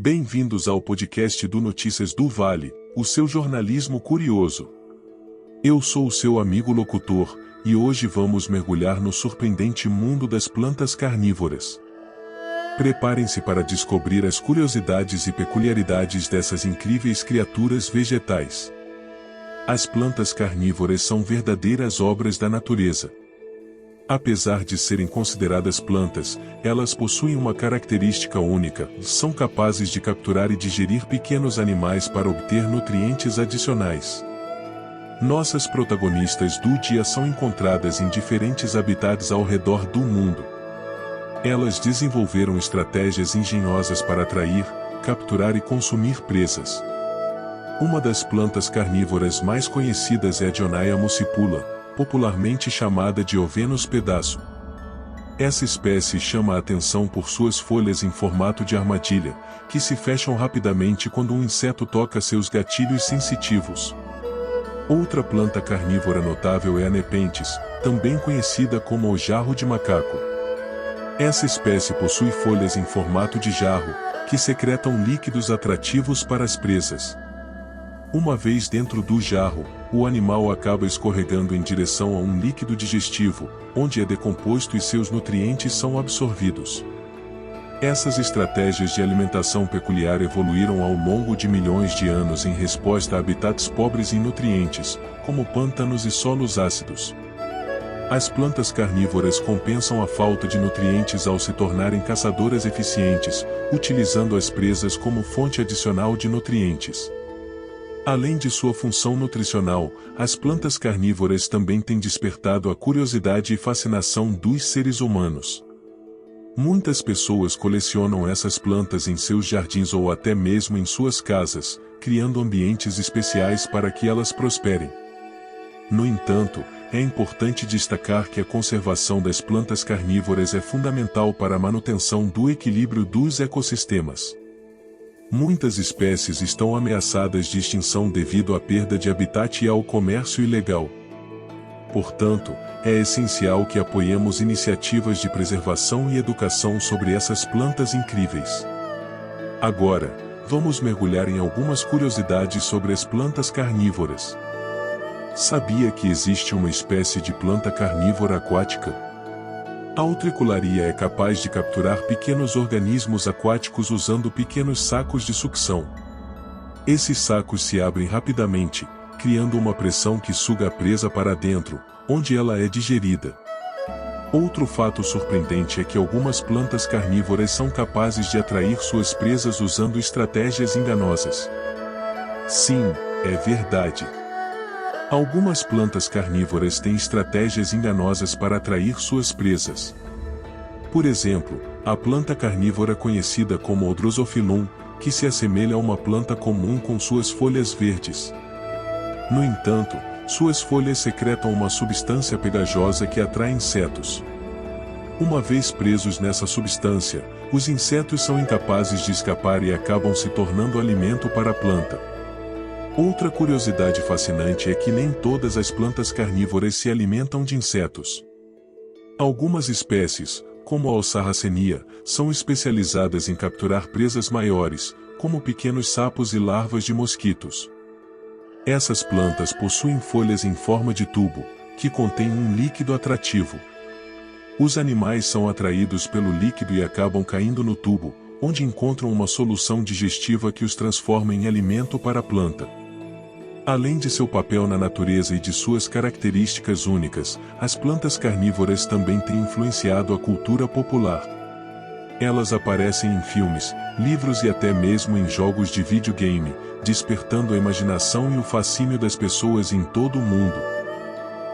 Bem-vindos ao podcast do Notícias do Vale, o seu jornalismo curioso. Eu sou o seu amigo locutor, e hoje vamos mergulhar no surpreendente mundo das plantas carnívoras. Preparem-se para descobrir as curiosidades e peculiaridades dessas incríveis criaturas vegetais. As plantas carnívoras são verdadeiras obras da natureza. Apesar de serem consideradas plantas, elas possuem uma característica única: são capazes de capturar e digerir pequenos animais para obter nutrientes adicionais. Nossas protagonistas do dia são encontradas em diferentes habitats ao redor do mundo. Elas desenvolveram estratégias engenhosas para atrair, capturar e consumir presas. Uma das plantas carnívoras mais conhecidas é a Dionaea muscipula, popularmente chamada de Ovenus pedaço. Essa espécie chama a atenção por suas folhas em formato de armadilha, que se fecham rapidamente quando um inseto toca seus gatilhos sensitivos. Outra planta carnívora notável é a Nepenthes, também conhecida como o jarro de macaco. Essa espécie possui folhas em formato de jarro, que secretam líquidos atrativos para as presas. Uma vez dentro do jarro, o animal acaba escorregando em direção a um líquido digestivo, onde é decomposto e seus nutrientes são absorvidos. Essas estratégias de alimentação peculiar evoluíram ao longo de milhões de anos em resposta a habitats pobres em nutrientes, como pântanos e solos ácidos. As plantas carnívoras compensam a falta de nutrientes ao se tornarem caçadoras eficientes, utilizando as presas como fonte adicional de nutrientes. Além de sua função nutricional, as plantas carnívoras também têm despertado a curiosidade e fascinação dos seres humanos. Muitas pessoas colecionam essas plantas em seus jardins ou até mesmo em suas casas, criando ambientes especiais para que elas prosperem. No entanto, é importante destacar que a conservação das plantas carnívoras é fundamental para a manutenção do equilíbrio dos ecossistemas. Muitas espécies estão ameaçadas de extinção devido à perda de habitat e ao comércio ilegal. Portanto, é essencial que apoiemos iniciativas de preservação e educação sobre essas plantas incríveis. Agora, vamos mergulhar em algumas curiosidades sobre as plantas carnívoras. Sabia que existe uma espécie de planta carnívora aquática? A utricularia é capaz de capturar pequenos organismos aquáticos usando pequenos sacos de sucção. Esses sacos se abrem rapidamente, criando uma pressão que suga a presa para dentro, onde ela é digerida. Outro fato surpreendente é que algumas plantas carnívoras são capazes de atrair suas presas usando estratégias enganosas. Sim, é verdade. Algumas plantas carnívoras têm estratégias enganosas para atrair suas presas. Por exemplo, a planta carnívora conhecida como o Drosophilum, que se assemelha a uma planta comum com suas folhas verdes. No entanto, suas folhas secretam uma substância pegajosa que atrai insetos. Uma vez presos nessa substância, os insetos são incapazes de escapar e acabam se tornando alimento para a planta. Outra curiosidade fascinante é que nem todas as plantas carnívoras se alimentam de insetos. Algumas espécies, como a Alsarracenia, são especializadas em capturar presas maiores, como pequenos sapos e larvas de mosquitos. Essas plantas possuem folhas em forma de tubo, que contêm um líquido atrativo. Os animais são atraídos pelo líquido e acabam caindo no tubo, onde encontram uma solução digestiva que os transforma em alimento para a planta. Além de seu papel na natureza e de suas características únicas, as plantas carnívoras também têm influenciado a cultura popular. Elas aparecem em filmes, livros e até mesmo em jogos de videogame, despertando a imaginação e o fascínio das pessoas em todo o mundo.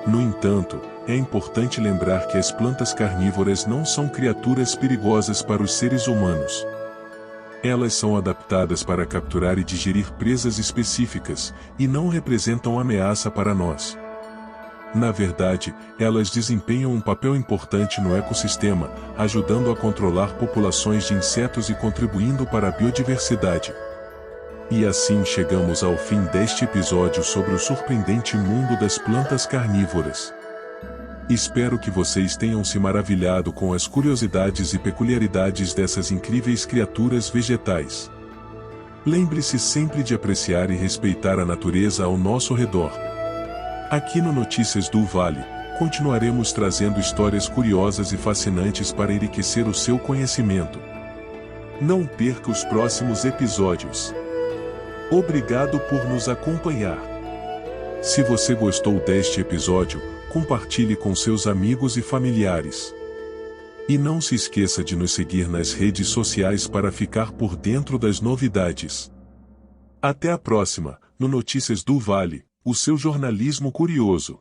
No entanto, é importante lembrar que as plantas carnívoras não são criaturas perigosas para os seres humanos. Elas são adaptadas para capturar e digerir presas específicas, e não representam ameaça para nós. Na verdade, elas desempenham um papel importante no ecossistema, ajudando a controlar populações de insetos e contribuindo para a biodiversidade. E assim chegamos ao fim deste episódio sobre o surpreendente mundo das plantas carnívoras. Espero que vocês tenham se maravilhado com as curiosidades e peculiaridades dessas incríveis criaturas vegetais. Lembre-se sempre de apreciar e respeitar a natureza ao nosso redor. Aqui no Notícias do Vale, continuaremos trazendo histórias curiosas e fascinantes para enriquecer o seu conhecimento. Não perca os próximos episódios. Obrigado por nos acompanhar. Se você gostou deste episódio, compartilhe com seus amigos e familiares. E não se esqueça de nos seguir nas redes sociais para ficar por dentro das novidades. Até a próxima, no Notícias do Vale, o seu jornalismo curioso.